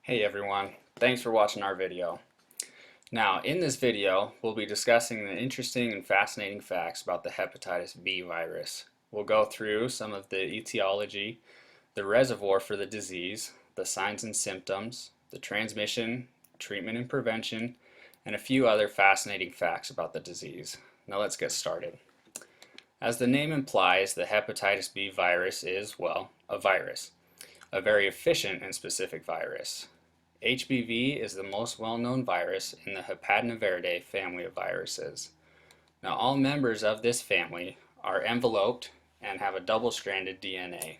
Hey everyone, thanks for watching our video. Now in this video we'll be discussing the interesting and fascinating facts about the hepatitis B virus. We'll go through some of the etiology, the reservoir for the disease, the signs and symptoms, the transmission, treatment and prevention, and a few other fascinating facts about the disease. Now let's get started. As the name implies, the hepatitis B virus is, well, a virus, a very efficient and specific virus. HBV is the most well-known virus in the Hepatinidae family of viruses. Now all members of this family are enveloped and have a double-stranded DNA.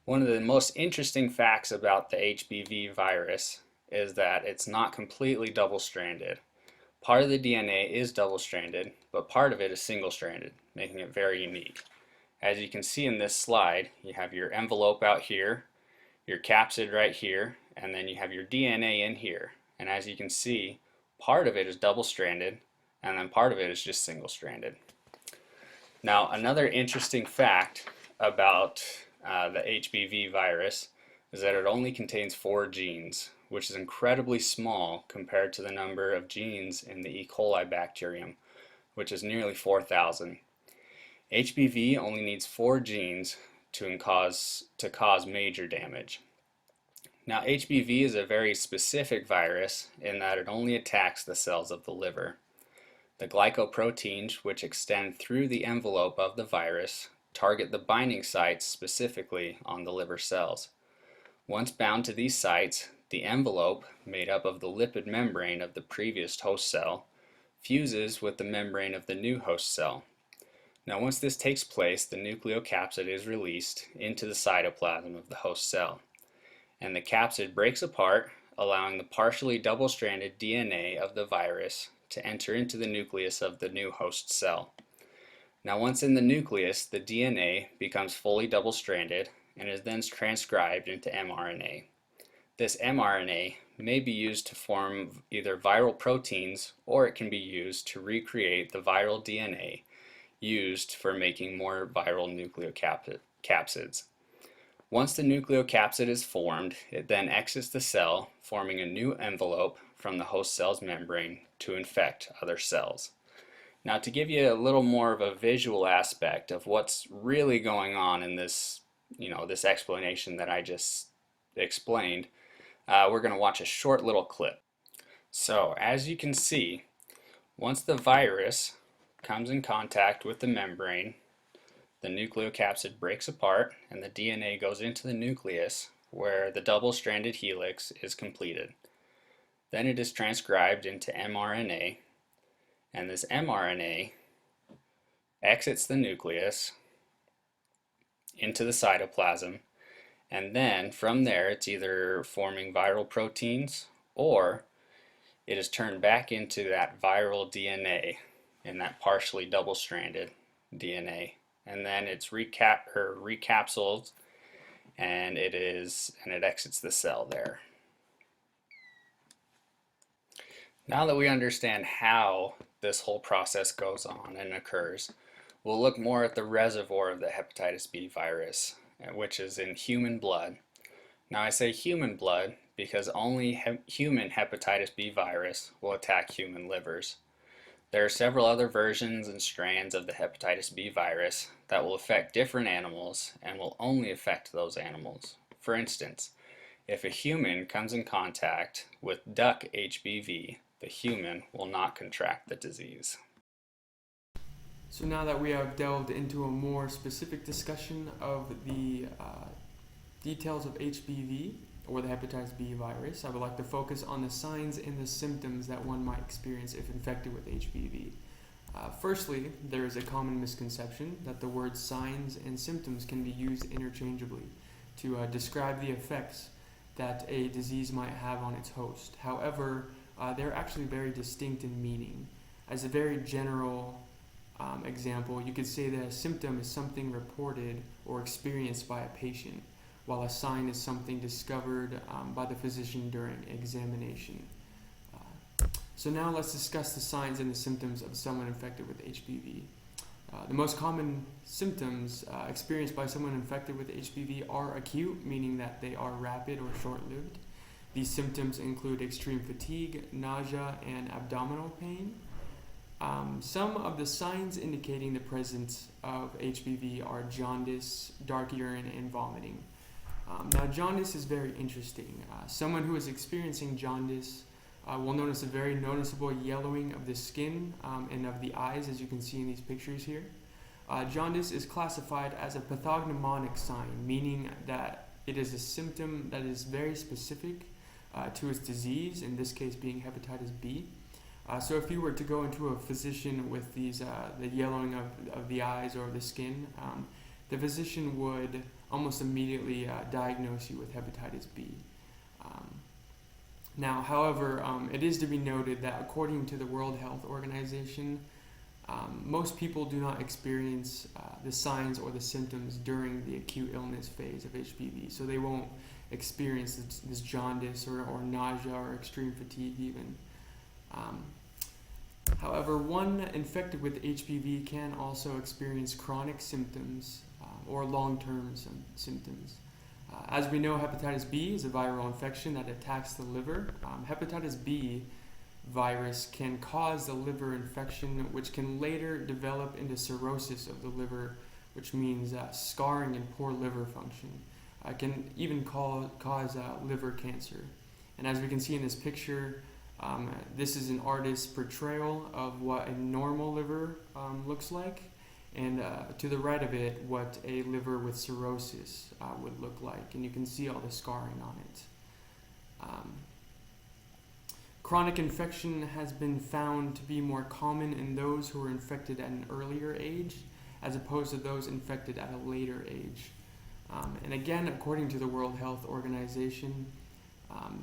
One of the most interesting facts about the HBV virus is that it's not completely double-stranded. Part of the DNA is double-stranded, but part of it is single-stranded, making it very unique. As you can see in this slide, you have your envelope out here, your capsid right here, and then you have your DNA in here. And as you can see, part of it is double-stranded, and then part of it is just single-stranded. Now, another interesting fact about the HBV virus is that it only contains 4 genes, which is incredibly small compared to the number of genes in the E. coli bacterium, which is nearly 4,000. HBV only needs 4 genes to cause major damage. Now, HBV is a very specific virus in that it only attacks the cells of the liver. The glycoproteins, which extend through the envelope of the virus, target the binding sites specifically on the liver cells. Once bound to these sites, the envelope, made up of the lipid membrane of the previous host cell, fuses with the membrane of the new host cell. Now, once this takes place, the nucleocapsid is released into the cytoplasm of the host cell, and the capsid breaks apart, allowing the partially double-stranded DNA of the virus to enter into the nucleus of the new host cell. Now, once in the nucleus, the DNA becomes fully double-stranded and is then transcribed into mRNA. This mRNA may be used to form either viral proteins, or it can be used to recreate the viral DNA used for making more viral nucleocapsids. Once the nucleocapsid is formed, it then exits the cell, forming a new envelope from the host cell's membrane to infect other cells. Now, to give you a little more of a visual aspect of what's really going on in this, this explanation that I just explained, we're going to watch a short little clip. So, as you can see, once the virus comes in contact with the membrane, the nucleocapsid breaks apart and the DNA goes into the nucleus where the double-stranded helix is completed. Then it is transcribed into mRNA, and this mRNA exits the nucleus into the cytoplasm, and then from there it's either forming viral proteins or it is turned back into that viral DNA in that partially double-stranded DNA, and then it's recapsuled and it exits the cell there. Now that we understand how this whole process goes on and occurs, we'll look more at the reservoir of the hepatitis B virus, which is in human blood. Now, I say human blood because only human hepatitis B virus will attack human livers. There are several other versions and strands of the hepatitis B virus that will affect different animals and will only affect those animals. For instance, if a human comes in contact with duck HBV, the human will not contract the disease. So now that we have delved into a more specific discussion of the details of HBV, or the hepatitis B virus, I would like to focus on the signs and the symptoms that one might experience if infected with HBV. Firstly, there is a common misconception that the words signs and symptoms can be used interchangeably to describe the effects that a disease might have on its host. However, they're actually very distinct in meaning. As a very general example, you could say that a symptom is something reported or experienced by a patient, while a sign is something discovered by the physician during examination. So now let's discuss the signs and the symptoms of someone infected with HBV. The most common symptoms experienced by someone infected with HBV are acute, meaning that they are rapid or short-lived. These symptoms include extreme fatigue, nausea, and abdominal pain. Some of the signs indicating the presence of HBV are jaundice, dark urine, and vomiting. Now, jaundice is very interesting. Someone who is experiencing jaundice will notice a very noticeable yellowing of the skin and of the eyes, as you can see in these pictures here. Jaundice is classified as a pathognomonic sign, meaning that it is a symptom that is very specific to its disease, in this case being hepatitis B. So if you were to go into a physician with these, the yellowing of the eyes or the skin, the physician would almost immediately diagnose you with hepatitis B. Now, however, it is to be noted that according to the World Health Organization, most people do not experience the signs or the symptoms during the acute illness phase of HBV, so they won't experience this jaundice or nausea or extreme fatigue even. However, one infected with HBV can also experience chronic symptoms or long-term symptoms. As we know, hepatitis B is a viral infection that attacks the liver. Hepatitis B virus can cause the liver infection, which can later develop into cirrhosis of the liver, which means scarring and poor liver function. It can even cause liver cancer. And as we can see in this picture, this is an artist's portrayal of what a normal liver looks like, and to the right of it, what a liver with cirrhosis would look like. And you can see all the scarring on it. Chronic infection has been found to be more common in those who are infected at an earlier age, as opposed to those infected at a later age. And again, according to the World Health Organization,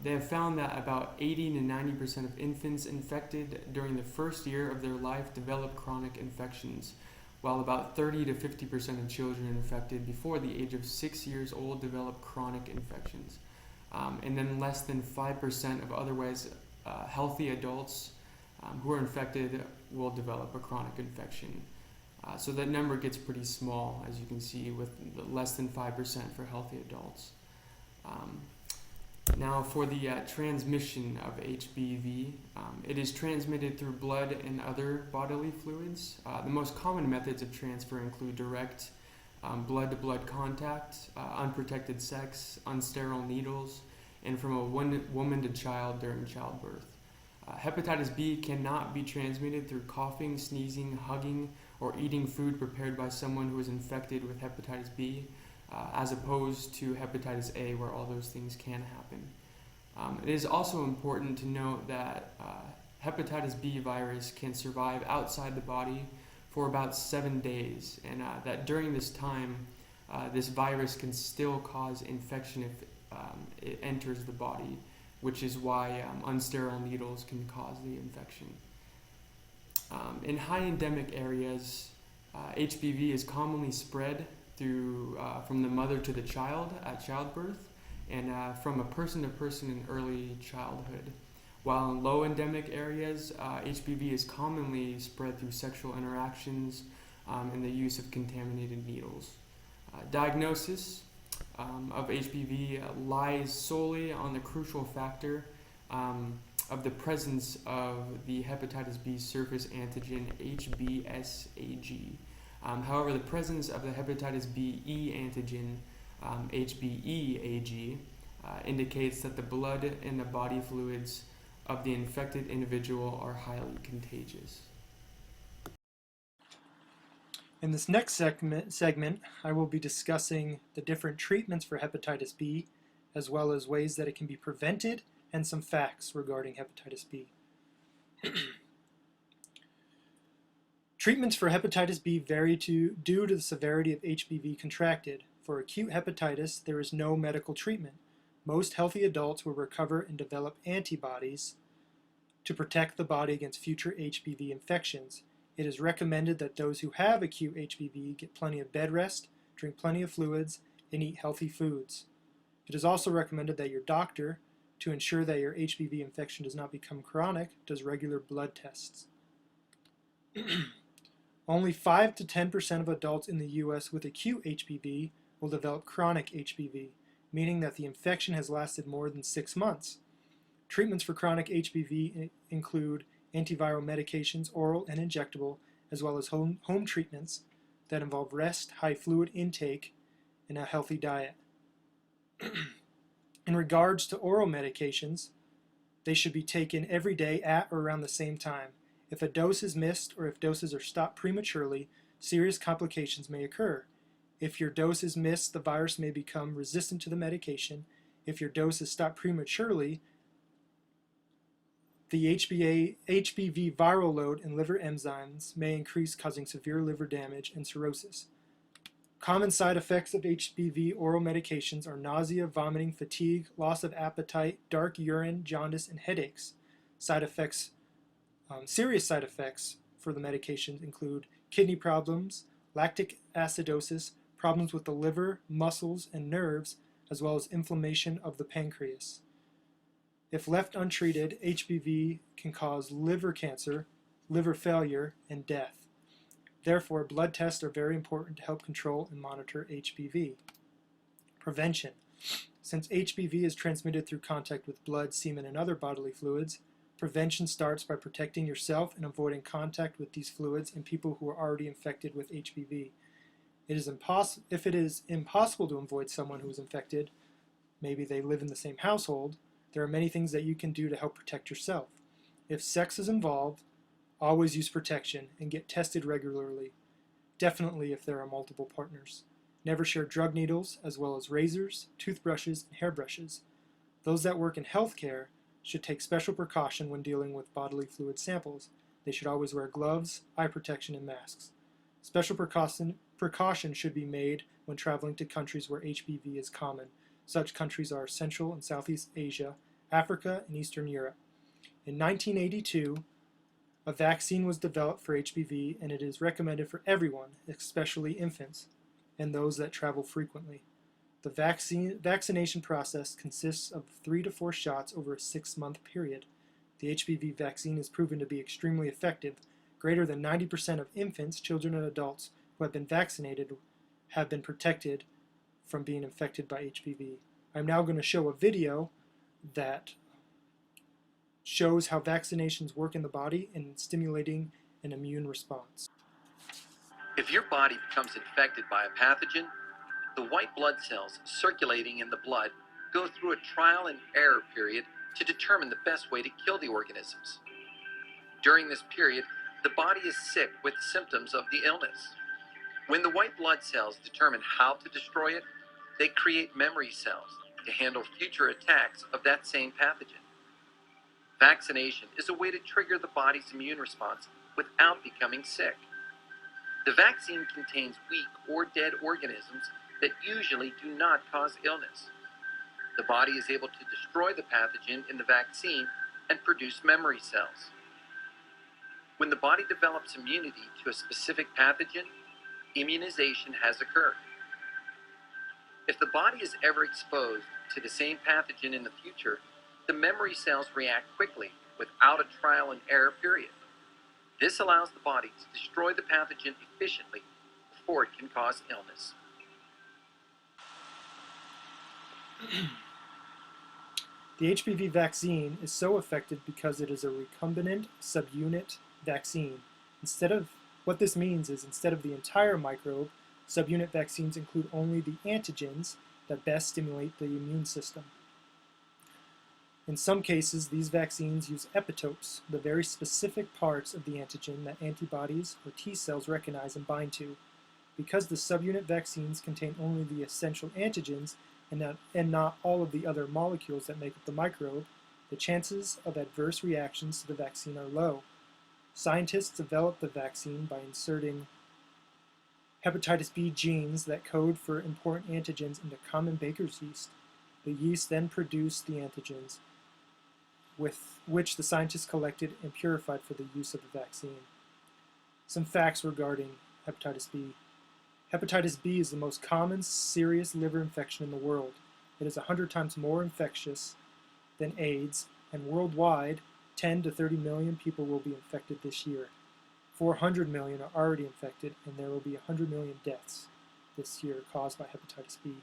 they have found that about 80 to 90% of infants infected during the first year of their life develop chronic infections, while about 30 to 50% of children infected before the age of 6 years old develop chronic infections. And then less than 5% of otherwise healthy adults who are infected will develop a chronic infection. So that number gets pretty small, as you can see, with less than 5% for healthy adults. Now, for the transmission of HBV, it is transmitted through blood and other bodily fluids. The most common methods of transfer include direct blood-to-blood contact, unprotected sex, unsterile needles, and from a woman to child during childbirth. Hepatitis B cannot be transmitted through coughing, sneezing, hugging, or eating food prepared by someone who is infected with hepatitis B, as opposed to hepatitis A, where all those things can happen. It is also important to note that hepatitis B virus can survive outside the body for about 7 days, and that during this time, this virus can still cause infection if it enters the body, which is why unsterile needles can cause the infection. In high endemic areas, HBV is commonly spread through from the mother to the child at childbirth, and from a person to person in early childhood. While in low endemic areas, HBV is commonly spread through sexual interactions and the use of contaminated needles. Diagnosis of HBV lies solely on the crucial factor of the presence of the hepatitis B surface antigen HBsAg. However, the presence of the hepatitis B E antigen HBeAg indicates that the blood and the body fluids of the infected individual are highly contagious. In this next segment, I will be discussing the different treatments for hepatitis B, as well as ways that it can be prevented and some facts regarding hepatitis B. Treatments for hepatitis B vary due to the severity of HBV contracted. For acute hepatitis, there is no medical treatment. Most healthy adults will recover and develop antibodies to protect the body against future HBV infections. It is recommended that those who have acute HBV get plenty of bed rest, drink plenty of fluids, and eat healthy foods. It is also recommended that your doctor, to ensure that your HBV infection does not become chronic, does regular blood tests. Only 5 to 10% of adults in the U.S. with acute HBV will develop chronic HBV, meaning that the infection has lasted more than 6 months. Treatments for chronic HBV include antiviral medications, oral and injectable, as well as home treatments that involve rest, high fluid intake, and a healthy diet. In regards to oral medications, they should be taken every day at or around the same time. If a dose is missed or if doses are stopped prematurely, serious complications may occur. If your dose is missed, the virus may become resistant to the medication. If your dose is stopped prematurely, the HBV viral load in liver enzymes may increase, causing severe liver damage and cirrhosis. Common side effects of HBV oral medications are nausea, vomiting, fatigue, loss of appetite, dark urine, jaundice, and headaches. Serious side effects for the medications include kidney problems, lactic acidosis, problems with the liver, muscles, and nerves, as well as inflammation of the pancreas. If left untreated, HBV can cause liver cancer, liver failure, and death. Therefore, blood tests are very important to help control and monitor HBV. Prevention. Since HBV is transmitted through contact with blood, semen, and other bodily fluids, prevention starts by protecting yourself and avoiding contact with these fluids in people who are already infected with HBV. If it is impossible to avoid someone who is infected, maybe they live in the same household, there are many things that you can do to help protect yourself. If sex is involved, always use protection and get tested regularly, definitely if there are multiple partners. Never share drug needles, as well as razors, toothbrushes, and hairbrushes. Those that work in healthcare should take special precaution when dealing with bodily fluid samples. They should always wear gloves, eye protection, and masks. Special precaution should be made when traveling to countries where HBV is common. Such countries are Central and Southeast Asia, Africa, and Eastern Europe. In 1982, a vaccine was developed for HBV, and it is recommended for everyone, especially infants and those that travel frequently. The vaccination process consists of 3 to 4 shots over a 6-month period. The HBV vaccine is proven to be extremely effective. Greater than 90% of infants, children, and adults who have been vaccinated have been protected from being infected by HBV. I'm now going to show a video that shows how vaccinations work in the body in stimulating an immune response. If your body becomes infected by a pathogen, the white blood cells circulating in the blood go through a trial and error period to determine the best way to kill the organisms. During this period, the body is sick with symptoms of the illness. When the white blood cells determine how to destroy it, they create memory cells to handle future attacks of that same pathogen. Vaccination is a way to trigger the body's immune response without becoming sick. The vaccine contains weak or dead organisms that usually do not cause illness. The body is able to destroy the pathogen in the vaccine and produce memory cells. When the body develops immunity to a specific pathogen, immunization has occurred. If the body is ever exposed to the same pathogen in the future, the memory cells react quickly without a trial and error period. This allows the body to destroy the pathogen efficiently before it can cause illness. The HBV vaccine is so effective because it is a recombinant subunit vaccine. What this means is instead of the entire microbe, subunit vaccines include only the antigens that best stimulate the immune system. In some cases, these vaccines use epitopes, the very specific parts of the antigen that antibodies or T cells recognize and bind to. Because the subunit vaccines contain only the essential antigens and not all of the other molecules that make up the microbe, the chances of adverse reactions to the vaccine are low. Scientists developed the vaccine by inserting hepatitis B genes that code for important antigens into common baker's yeast. The yeast then produced the antigens, with which the scientists collected and purified for the use of the vaccine. Some facts regarding hepatitis B. Hepatitis B is the most common serious liver infection in the world. It is 100 times more infectious than AIDS, and worldwide, 10 to 30 million people will be infected this year. 400 million are already infected, and there will be 100 million deaths this year caused by hepatitis B.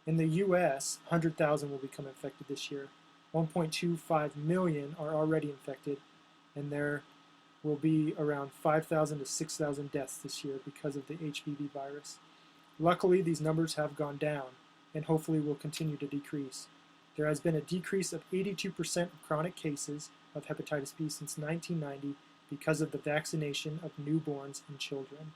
In the U.S., 100,000 will become infected this year. 1.25 million are already infected, and there will be around 5,000 to 6,000 deaths this year because of the HBV virus. Luckily, these numbers have gone down, and hopefully will continue to decrease. There has been a decrease of 82% of chronic cases of hepatitis B since 1990 because of the vaccination of newborns and children.